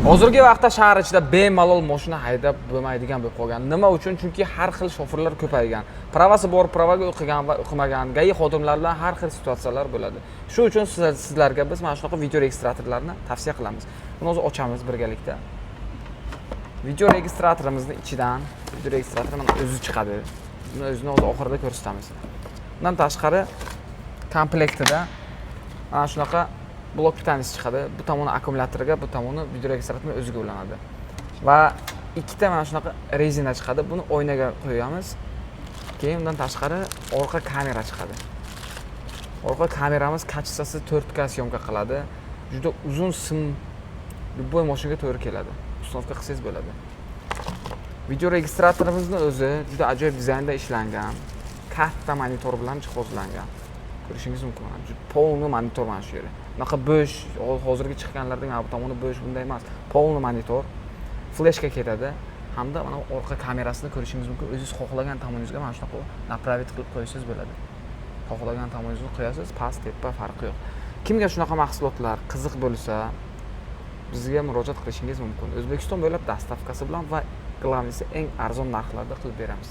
Hozirgi vaqtda shahar ichida bemalol mashina haydab bo'lmaydigan bo'lib qolgan. Nima uchun? Chunki har xil shofirlar ko'paygan. Pravasi bor, pravaga o'qigan va o'qimagan, GAI xodimlari bilan har xil situatsiyalar bo'ladi. Shu uchun sizlarga biz mana shunaqa video registratorlarni tavsiya qilamiz. Buni o'zi ochamiz birgalikda. Video registratorimizni ichidan video registrator mana o'zi chiqadi. Buni o'zini o'zi oxirida ko'rsatamiz. Bundan tashqari komplektida mana shunaqa blok tanisi chiqadi. Bu tomoni akkumulyatoriga, bu tomoni video registratorning o'ziga ulanadi. Va ikkita mana shunaqa rezina chiqadi. Buni oynaga qo'yamiz. Keyin undan tashqari orqa kamera chiqadi. Orqa kameramiz kachesasi 4K syomka qiladi. Juda uzun sim любой mashinaga to'g'ri keladi. Uстановка qilsangiz bo'ladi. Video registratorimizning o'zi juda ajoyib dizaynda ishlangan. Katta monitor bilan jihozlangan. Ko'rishingiz mumkin. Juda polni monitor mana shu yeri. Bunaqa bo'sh, hozirgi chiqqanlarning bu tomoni bo'sh bunday emas. Polni monitor, fleshga ketadi hamda mana orqa kamerasini ko'rishingiz mumkin. O'zingiz xohlagan tomoningizga mana shunaqa napravit qilib qo'ysangiz bo'ladi. Xohlagan tomoningizni qo'yasiz, past, tepa farqi yo'q. Kimga shunaqa mahsulotlar qiziq bo'lsa, bizga murojaat qilishingiz mumkin. O'zbekiston bo'ylab dastavkasi bilan va glavnisi eng arzon narxlarda qilib beramiz.